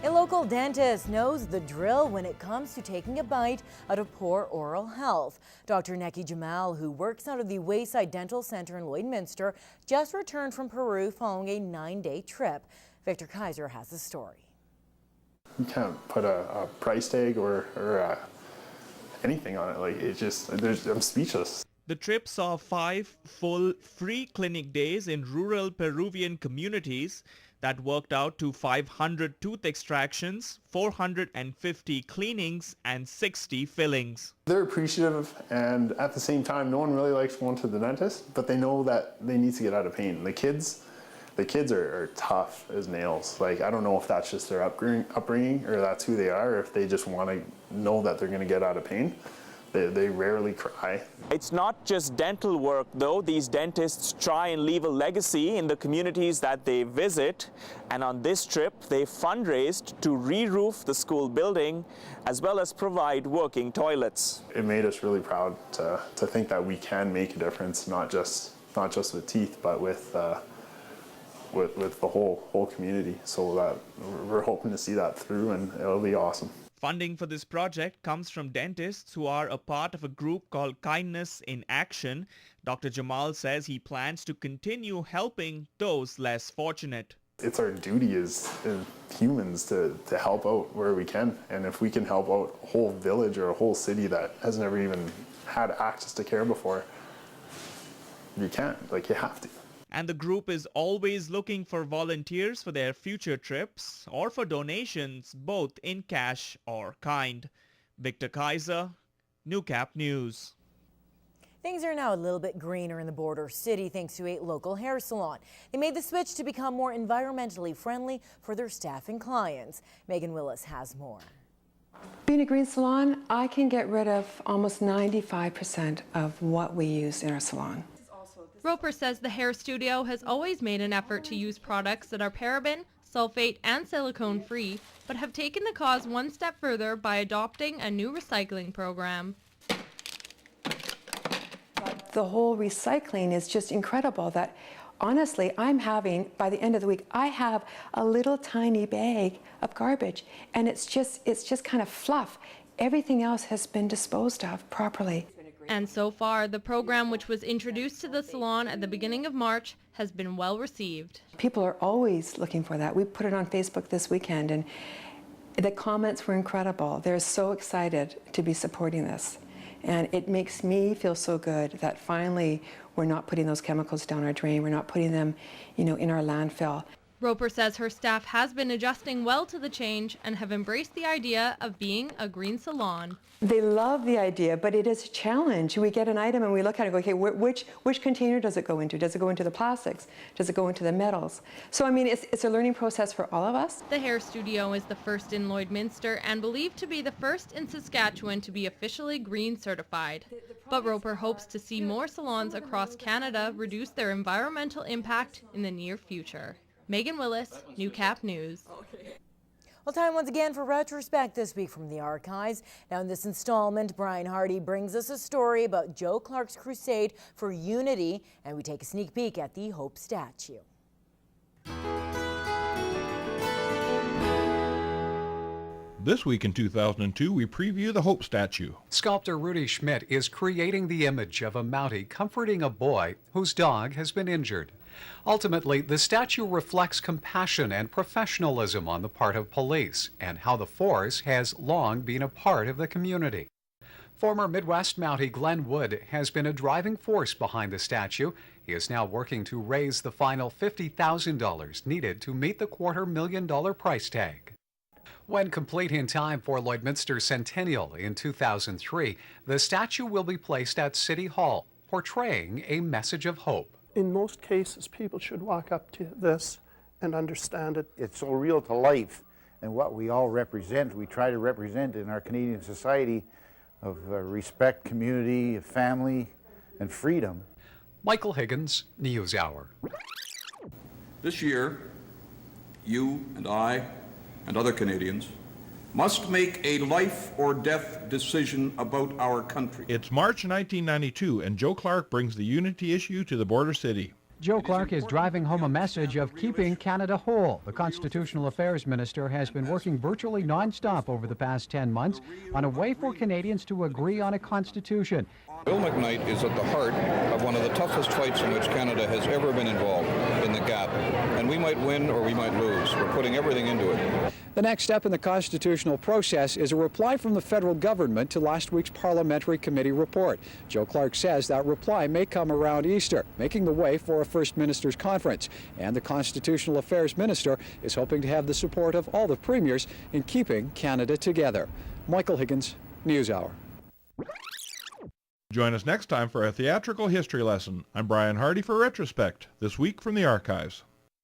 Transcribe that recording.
A local dentist knows the drill when it comes to taking a bite out of poor oral health. Dr. Neki Jamal, who works out of the Wayside Dental Center in Lloydminster, just returned from Peru following a 9-day trip. Victor Kaiser has the story. You can't put a price tag or anything on it. Like, it just, I'm speechless. The trip saw 5 full free clinic days in rural Peruvian communities that worked out to 500 tooth extractions, 450 cleanings, and 60 fillings. They're appreciative, and at the same time, no one really likes going to the dentist, but they know that they need to get out of pain. The kids are tough as nails. Like, I don't know if that's just their upbringing or that's who they are, or if they just want to know that they're going to get out of pain. They rarely cry. It's not just dental work, though. These dentists try and leave a legacy in the communities that they visit. And on this trip, they fundraised to re-roof the school building, as well as provide working toilets. It made us really proud to think that we can make a difference, not just with teeth, but with the whole community. So that we're hoping to see that through, and it'll be awesome. Funding for this project comes from dentists who are a part of a group called Kindness in Action. Dr. Jamal says he plans to continue helping those less fortunate. It's our duty as humans to help out where we can. And if we can help out a whole village or a whole city that has never even had access to care before, you can't. Like, you have to. And the group is always looking for volunteers for their future trips or for donations, both in cash or kind. Victor Kaiser, Newcap News. Things are now a little bit greener in the border city thanks to a local hair salon. They made the switch to become more environmentally friendly for their staff and clients. Megan Willis has more. Being a green salon, I can get rid of almost 95% of what we use in our salon. Roper says the hair studio has always made an effort to use products that are paraben, sulfate, and silicone free, but have taken the cause one step further by adopting a new recycling program. The whole recycling is just incredible that, honestly, I'm having, by the end of the week, I have a little tiny bag of garbage, and it's just kind of fluff. Everything else has been disposed of properly. And so far, the program, which was introduced to the salon at the beginning of March, has been well received. People are always looking for that. We put it on Facebook this weekend, and the comments were incredible. They're so excited to be supporting this. And it makes me feel so good that finally we're not putting those chemicals down our drain. We're not putting them, in our landfill. Roper says her staff has been adjusting well to the change and have embraced the idea of being a green salon. They love the idea, but it is a challenge. We get an item and we look at it and go, okay, which container does it go into? Does it go into the plastics? Does it go into the metals? So, I mean, it's a learning process for all of us. The hair studio is the first in Lloydminster and believed to be the first in Saskatchewan to be officially green certified. But Roper hopes to see more salons across Canada reduce their environmental impact in the near future. Megan Willis, Newcap News. Well, time once again for Retrospect this week from the archives. Now in this installment, Brian Hardy brings us a story about Joe Clark's crusade for unity, and we take a sneak peek at the Hope statue. This week in 2002, we preview the Hope statue. Sculptor Rudy Schmidt is creating the image of a Mountie comforting a boy whose dog has been injured. Ultimately, the statue reflects compassion and professionalism on the part of police and how the force has long been a part of the community. Former Midwest Mountie Glenn Wood has been a driving force behind the statue. He is now working to raise the final $50,000 needed to meet the $250,000 price tag. When complete in time for Lloydminster Centennial in 2003, the statue will be placed at City Hall, portraying a message of hope. In most cases, people should walk up to this and understand it. It's so real to life, and what we all represent, we try to represent in our Canadian society of respect, community, family, and freedom. Michael Higgins, NewsHour. This year, you and I and other Canadians must make a life or death decision about our country. It's March 1992, and Joe Clark brings the unity issue to the border city. Joe Clark is driving home a message of keeping Canada whole. The Constitutional Affairs Minister has been working virtually non-stop over the past 10 months on a way for Canadians to agree on a constitution. Bill McKnight is at the heart of one of the toughest fights in which Canada has ever been involved, in the gap. And we might win or we might lose. We're putting everything into it. The next step in the constitutional process is a reply from the federal government to last week's parliamentary committee report. Joe Clark says that reply may come around Easter, making the way for a First Ministers' Conference. And the Constitutional Affairs Minister is hoping to have the support of all the premiers in keeping Canada together. Michael Higgins, NewsHour. Join us next time for a theatrical history lesson. I'm Brian Hardy for Retrospect, this week from the archives.